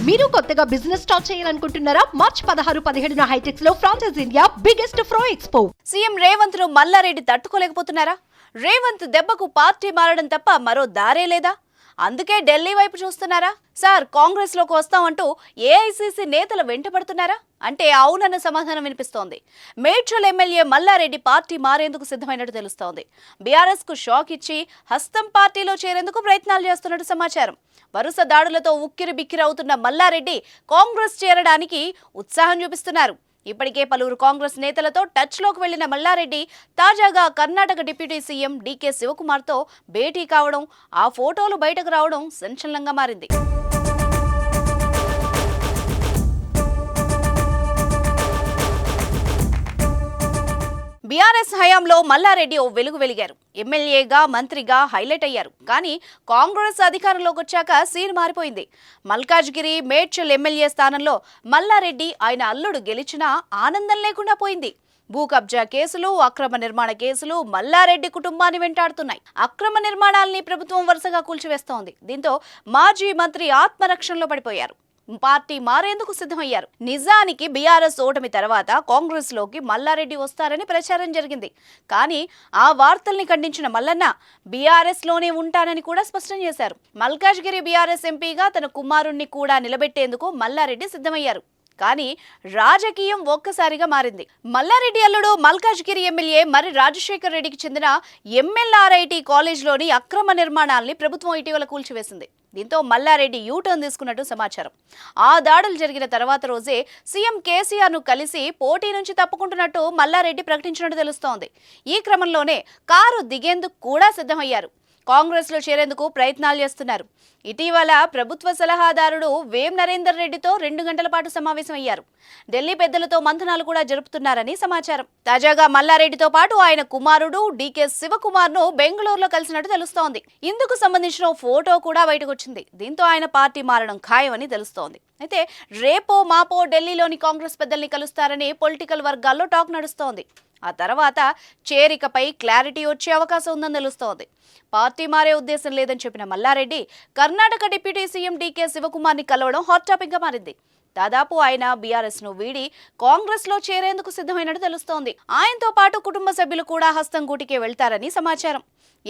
మీరు కొత్తగా business start చేయాలనుకుంటున్నారా? మార్చ్ 16-17 హైటెక్స్ లో franchise India biggest ఫ్రో expo. CM Revanth ను మల్లారెడ్డి తట్టుకోలేకపోతున్నారా? రేవంత్ దెబ్బకు పార్టీ మారడం తప్ప మరో దారే లేదా? అందుకే ఢిల్లీ వైపు చూస్తున్నారా? సార్ కాంగ్రెస్ లోకి వస్తామంటూ ఏఐసీసీ నేతలు వెంటపడుతున్నారా అంటే అవునన్న సమాధానం వినిపిస్తోంది. మేడ్చల్ ఎమ్మెల్యే మల్లారెడ్డి పార్టీ మారేందుకు సిద్ధమైనట్టు తెలుస్తోంది. బీఆర్ఎస్ కు షాక్ ఇచ్చి హస్తం పార్టీలో చేరేందుకు ప్రయత్నాలు చేస్తున్నట్టు సమాచారం. వరుస దాడులతో ఉక్కిరి బిక్కిరి అవుతున్న మల్లారెడ్డి కాంగ్రెస్ చేరడానికి ఉత్సాహం చూపిస్తున్నారు. ఇప్పటికే పలువురు కాంగ్రెస్ నేతలతో టచ్ లోకి వెళ్లిన మల్లారెడ్డి తాజాగా కర్ణాటక డిప్యూటీ సీఎం డీకే శివకుమార్ తో భేటీ కావడం, ఆ ఫోటోలు బయటకు రావడం సంచలనంగా మారింది. బీఆర్ఎస్ హయాంలో మల్లారెడ్డి ఓ వెలుగు వెలిగారు. ఎమ్మెల్యేగా, మంత్రిగా హైలైట్ అయ్యారు. కానీ కాంగ్రెస్ అధికారంలోకి వచ్చాక సీన్ మారిపోయింది. మల్కాజ్గిరి, మేడ్చల్ ఎమ్మెల్యే స్థానంలో మల్లారెడ్డి ఆయన అల్లుడు గెలిచినా ఆనందం లేకుండా పోయింది. భూ కబ్జా కేసులు, అక్రమ నిర్మాణ కేసులు మల్లారెడ్డి కుటుంబాన్ని వెంటాడుతున్నాయి. అక్రమ నిర్మాణాలని ప్రభుత్వం వరుసగా కూల్చివేస్తోంది. దీంతో మాజీ మంత్రి ఆత్మరక్షణలో పడిపోయారు. పార్టీ మారేందుకు సిద్ధమయ్యారు. నిజానికి బీఆర్ఎస్ ఓటమి తర్వాత కాంగ్రెస్ లోకి మల్లారెడ్డి వస్తారని ప్రచారం జరిగింది. కానీ ఆ వార్తల్ని ఖండించిన మల్లన్న బీఆర్ఎస్ లోనే ఉంటానని కూడా స్పష్టం చేశారు. మల్కాజ్గిరి బీఆర్ఎస్ ఎంపీగా తన కుమారుణ్ణి కూడా నిలబెట్టేందుకు మల్లారెడ్డి సిద్ధమయ్యారు. కానీ రాజకీయం ఒక్కసారిగా మారింది. మల్లారెడ్డి అల్లుడు మల్కాజ్గిరి ఎమ్మెల్యే మరి రాజశేఖర్ రెడ్డికి చెందిన ఎంఎల్ఆర్ఐటి కాలేజ్లోని అక్రమ నిర్మాణాలని ప్రభుత్వం ఇటీవల కూల్చివేసింది. దీంతో మల్లారెడ్డి యూటర్న్ తీసుకున్నట్టు సమాచారం. ఆ దాడులు జరిగిన తర్వాత రోజే సీఎం కేసీఆర్ ను కలిసి పోటీ నుంచి తప్పుకుంటున్నట్టు మల్లారెడ్డి ప్రకటించినట్టు తెలుస్తోంది. ఈ క్రమంలోనే కారు దిగేందుకు కూడా సిద్ధమయ్యారు. కాంగ్రెస్ లో చేరేందుకు ప్రయత్నాలు చేస్తున్నారు. ఇటీవల ప్రభుత్వ సలహాదారుడు వేం నరేందర్ రెడ్డితో 2 గంటల పాటు సమావేశమయ్యారు. ఢిల్లీ పెద్దలతో మంథనాలు కూడా జరుపుతున్నారని సమాచారం. తాజాగా మల్లారెడ్డితో పాటు ఆయన కుమారుడు డీకే శివకుమార్ ను బెంగళూరులో కలిసినట్టు తెలుస్తోంది. ఇందుకు సంబంధించిన ఫోటో కూడా బయటకు వచ్చింది. దీంతో ఆయన పార్టీ మారడం ఖాయమని తెలుస్తోంది. అయితే రేపో మాపో ఢిల్లీలోని కాంగ్రెస్ పెద్దల్ని కలుస్తారని పొలిటికల్ వర్గాల్లో టాక్ నడుస్తోంది. ఆ తర్వాత చేరికపై క్లారిటీ వచ్చే అవకాశం ఉందని తెలుస్తోంది. పార్టీ మారే ఉద్దేశం లేదని చెప్పిన Mallareddy Karnataka deputy CM DK శివకుమార్ని కలవడం హాట్ టాపిక్ గా మారింది. దాదాపు ఆయన బీఆర్ఎస్ ను వీడి కాంగ్రెస్ లో చేరేందుకు సిద్ధమైనట్టు తెలుస్తోంది. ఆయనతో పాటు కుటుంబ సభ్యులు కూడా హస్తం గూటికే వెళ్తారని సమాచారం.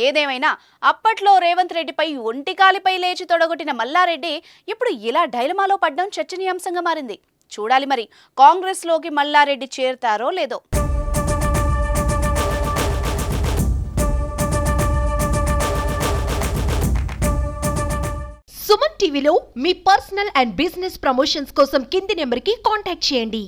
ఏదేమైనా అప్పట్లో రేవంత్ రెడ్డిపై ఒంటికాలిపై లేచి తొడగొట్టిన మల్లారెడ్డి ఇప్పుడు ఇలా డైలమాలో పడ్డం చర్చనీయాంశంగా మారింది. చూడాలి మరి కాంగ్రెస్ లోకి మల్లారెడ్డి చేరుతారో లేదో. సుమన్ టీవీలో మీ పర్సనల్ అండ్ బిజినెస్ ప్రమోషన్స్ కోసం కింది నెంబర్కి కాంటాక్ట్ చేయండి.